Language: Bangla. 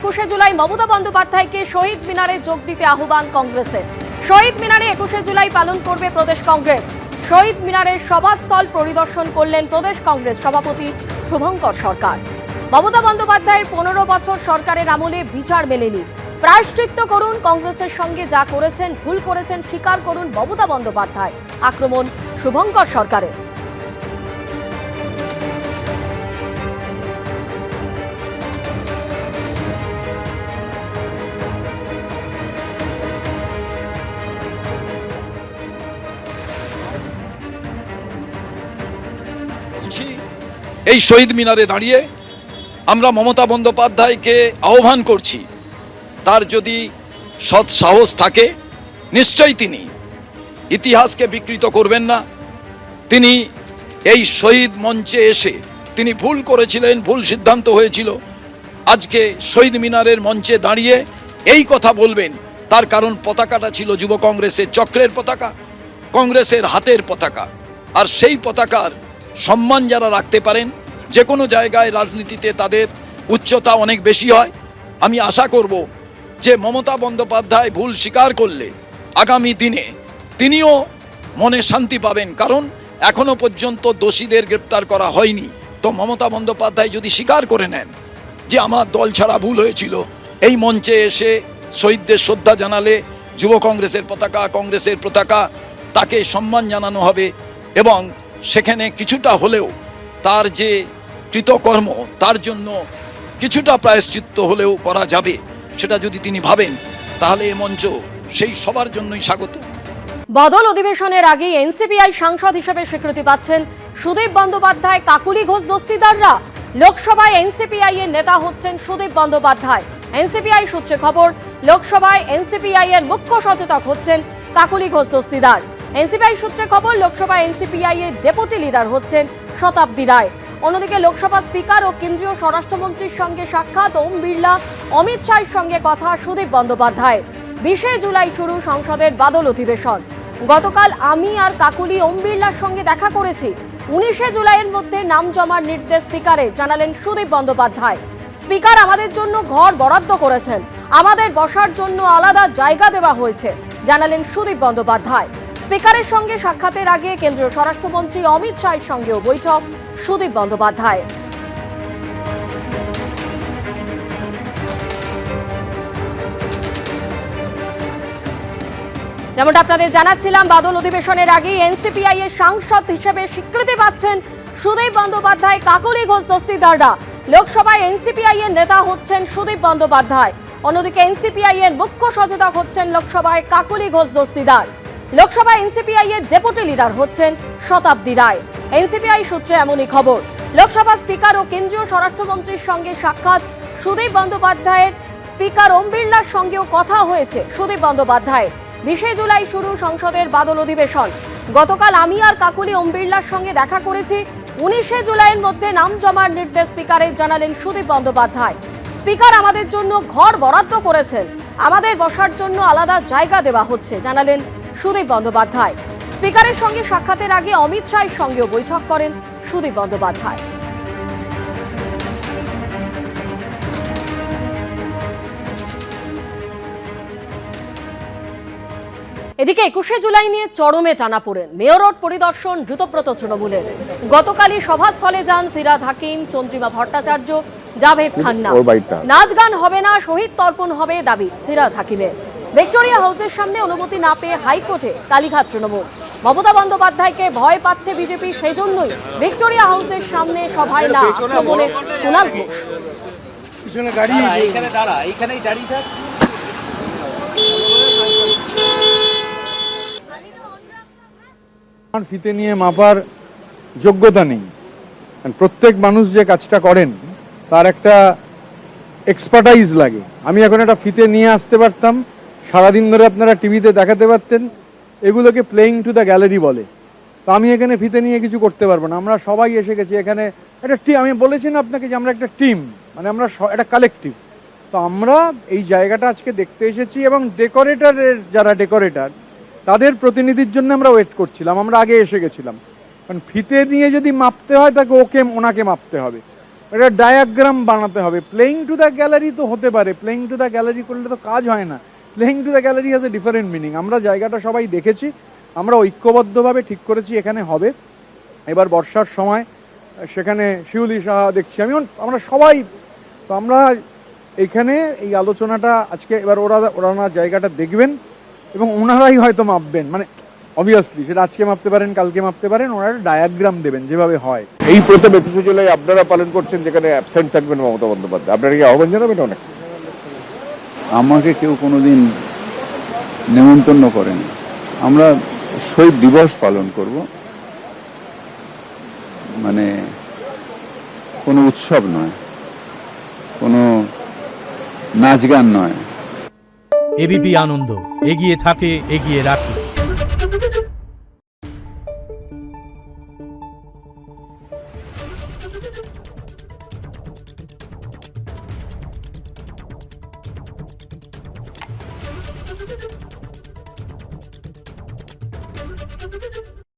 21শে জুলাই মমতা বন্দ্যোপাধ্যায়কে শহীদ মিনারে যোগ দিতে আহ্বান কংগ্রেসের। শহীদ মিনারে 21শে জুলাই পালন করবে প্রদেশ কংগ্রেস। শহীদ মিনারের সভাস্থল পরিদর্শন করলেন প্রদেশ কংগ্রেস সভাপতি শুভঙ্কর সরকার। মমতা বন্দ্যোপাধ্যায়ের 15 বছর সরকারের আমলে বিচার মেলেনি। প্রায়শ্চিত্ত করুন, কংগ্রেসের সঙ্গে যা করেছেন ভুল করেছেন স্বীকার করুন মমতা বন্দ্যোপাধ্যায়। আক্রমণ শুভঙ্কর সরকারের। এই শহীদ মিনারে দাঁড়িয়ে আমরা মমতা বন্দ্যোপাধ্যায়কে আহ্বান করছি, তার যদি সৎ সাহস থাকে নিশ্চয়ই তিনি ইতিহাসকে বিকৃত করবেন না। তিনি এই শহীদ মঞ্চে এসে তিনি ভুল করেছিলেন, ভুল সিদ্ধান্ত হয়েছিল। আজকে শহীদ মিনারের মঞ্চে দাঁড়িয়ে এই কথা বলবেন, তার কারণ পতাকাটা ছিল যুব কংগ্রেসের চক্রের পতাকা, কংগ্রেসের হাতের পতাকা। আর সেই পতাকার সম্মান যারা রাখতে পারেন, যে কোনো জায়গায় রাজনীতিতে তাদের উচ্চতা অনেক বেশি হয়। আমি আশা করব যে মমতা বন্দ্যোপাধ্যায় ভুল স্বীকার করলে আগামী দিনে তিনিও মনে শান্তি পাবেন, কারণ এখনো পর্যন্ত দোষীদের গ্রেপ্তার করা হয়নি। তো মমতা বন্দ্যোপাধ্যায় যদি স্বীকার করে নেন যে আমার দল ছাড়া ভুল হয়েছিল, এই মঞ্চে এসে শহীদদের শ্রদ্ধা জানালে যুব কংগ্রেসের পতাকা, কংগ্রেসের পতাকা, তাকে সম্মান জানানো হবে এবং সেখানে কিছুটা হলেও তার যে কৃতকর্ম তার জন্য কিছুটা প্রায়শ্চিত্ত হলেও করা যাবে, সেটা যদি তিনি ভাবেন তাহলে এ মঞ্চ সেই সবার জন্যই স্বাগত। বাদল অধিবেশনের আগেই এনসিপিআই সাংসদ হিসেবে স্বীকৃতি পাচ্ছেন সুদীপ বন্দ্যোপাধ্যায়, কাকুলি ঘোষ দস্তিদাররা। লোকসভায় এনসিপিআই এর নেতা হচ্ছেন সুদীপ বন্দ্যোপাধ্যায়। এনসিপিআই সূত্রে খবর, লোকসভায় এনসিপিআই এর মুখ্য সচেতক হচ্ছেন কাকুলি ঘোষ দস্তিদার। এনসিপিআই সূত্রে খবর, লোকসভায় এনসিপিআই এর ডেপুটি লিডার হচ্ছেন শতাব্দী রায়। অন্যদিকে লোকসভা স্পিকার ও কেন্দ্রীয় স্বরাষ্ট্রমন্ত্রীর সঙ্গে সাক্ষাৎ, ওম বিড়লা, অমিত শাহের সঙ্গে কথা সুদীপ বন্দ্যোপাধ্যায়। 20শে জুলাই শুরু সংসদের বাদল অধিবেশন। গতকাল আমি আর কাকুলি ওম বিড়লার সঙ্গে দেখা করেছি। 19শে জুলাইয়ের মধ্যে নাম জমার নির্দেশ স্পিকারের, জানালেন সুদীপ বন্দ্যোপাধ্যায়। স্পিকার আমাদের জন্য ঘর বরাদ্দ করেছেন, আমাদের বসার জন্য আলাদা জায়গা দেওয়া হয়েছে, জানালেন সুদীপ বন্দ্যোপাধ্যায়। স্পিকারের সঙ্গে সাক্ষাতের আগে কেন্দ্রীয় স্বরাষ্ট্রমন্ত্রী অমিত শাহের সঙ্গেও বৈঠক সুদীপ বন্দ্যোপাধ্যায়। যেমনটা আপনাদের জানাচ্ছিলাম, বাদল অধিবেশনের আগে এনসিপিআই এর সাংসদ হিসেবে স্বীকৃতি পাচ্ছেন সুদীপ বন্দ্যোপাধ্যায়, কাকুলি ঘোষ দস্তিদাররা। লোকসভায় এনসিপিআই এর নেতা হচ্ছেন সুদীপ বন্দ্যোপাধ্যায়। অন্যদিকে এনসিপিআই এর মুখ্য সচেতক হচ্ছেন লোকসভায় কাকুলি ঘোষ দস্তিদার। লোকসভায় এনসিপিআই এর ডেপুটি লিডার হচ্ছেন শতাব্দী রায়। এনসিপিআই সূত্রে এমনই খবর, লোকসভা স্পিকার ও কেন্দ্রীয় স্বরাষ্ট্রমন্ত্রীর সঙ্গে সাক্ষাৎ সুদীপ বন্দ্যোপাধ্যায়ের। স্পিকার ওম বিড়লার সঙ্গেও কথা হয়েছে সুদীপ বন্দ্যোপাধ্যায়ের। 20শে জুলাই শুরু সংসদের বাদল অধিবেশন। গতকাল আমি আর কাকুলি ওম বিড়লার সঙ্গে দেখা করেছি। 19শে জুলাইয়ের মধ্যে নাম জমার নির্দেশ স্পিকারের, জানালেন সুদীপ বন্দ্যোপাধ্যায়। স্পিকার আমাদের জন্য ঘর বরাদ্দ করেছেন, আমাদের বসার জন্য আলাদা জায়গা দেওয়া হচ্ছে, জানালেন সুদীপ বন্দ্যোপাধ্যায়। স্পিকারের সঙ্গে সাক্ষাতের আগে অমিত শাহের সঙ্গেও বৈঠক করেন সুদীপ বন্দ্যোপাধ্যায়। এদিকে 21শে জুলাই নিয়ে চরমে টানাপোড়েন। মেয়র রোড পরিদর্শন দ্রুতব্রত তৃণমূলের। গতকালই সভাস্থলে যান ফিরহাদ হাকিম, চন্দ্রিমা ভট্টাচার্য, জাভেদ খান্না। নাচ গান হবে না, শহীদ তর্পণ হবে দাবি ফিরহাদ হাকিমের। ভিক্টোরিয়া হাউসের সামনে অনুমতি না পেয়ে হাইকোর্টে কালীঘাট তৃণমূল। মমতা বন্দ্যোপাধ্যায়কে ভয় পাচ্ছে বিজেপি, সেজন্যই ভিক্টোরিয়া হাউসের সামনে সভায় না আক্রমণে কুণাল ঘোষ। ফিতে নিয়ে মাপার যোগ্যতা নেই। প্রত্যেক মানুষ যে কাজটা করেন তার একটা এক্সপার্টাইজ লাগে। আমি এখন একটা ফিতে নিয়ে আসতে পারতাম, সারাদিন ধরে আপনারা টিভিতে দেখাতে পারতেন, এগুলোকে প্লেইং টু দ্য গ্যালারি বলে। তো আমি এখানে ফিতে নিয়ে কিছু করতে পারবো না। আমরা সবাই এসে গেছি এখানে একটা টিম। আমি বলেছি না আপনাকে যে আমরা একটা টিম, মানে আমরা একটা কালেকটিভ। তো আমরা এই জায়গাটা আজকে দেখতে এসেছি এবং ডেকোরেটরের যারা ডেকোরেটর তাদের প্রতিনিধির জন্য আমরা ওয়েট করছিলাম। আমরা আগে এসে গেছিলাম, কারণ ফিতে নিয়ে যদি মাপতে হয় তাকে ওনাকে মাপতে হবে। এটা ডায়াগ্রাম বানাতে হবে। প্লেইং টু দ্য গ্যালারি তো হতে পারে, প্লেইং টু দ্য গ্যালারি করলে তো কাজ হয় না। Playing to the gallery has a different meaning. আমরা জায়গাটা সবাই দেখেছি, আমরা ঐক্যবদ্ধভাবে ঠিক করেছি এখানে হবে। এবার বর্ষার সময় সেখানে শিউলি সাহা দেখছি আমি, আমরা সবাই তো আমরা এখানে এই আলোচনাটা আজকে এবার ওরা জায়গাটা দেখবেন এবং ওনারাই হয়তো মাপবেন, মানে অবভিয়াসলি সেটা আজকে মাপতে পারেন, কালকে মাপতে পারেন, ওনারা ডায়াগ্রাম দেবেন যেভাবে হয়। এই প্রথম 21শে জুলাই আপনারা পালন করছেন, যেখানে অ্যাবসেন্ট থাকবেন মমতা বন্দ্যোপাধ্যায়, আপনারা কি আহ্বান জানাবেন? অনেক আমাকে কেউ কোনোদিন নেমন্তন্ন করেনি। আমরা শহীদ দিবস পালন করব, মানে কোনো উৎসব নয়, কোনো নাচ গান নয়। এবিপি আনন্দ, এগিয়ে থাকে, এগিয়ে রাখে।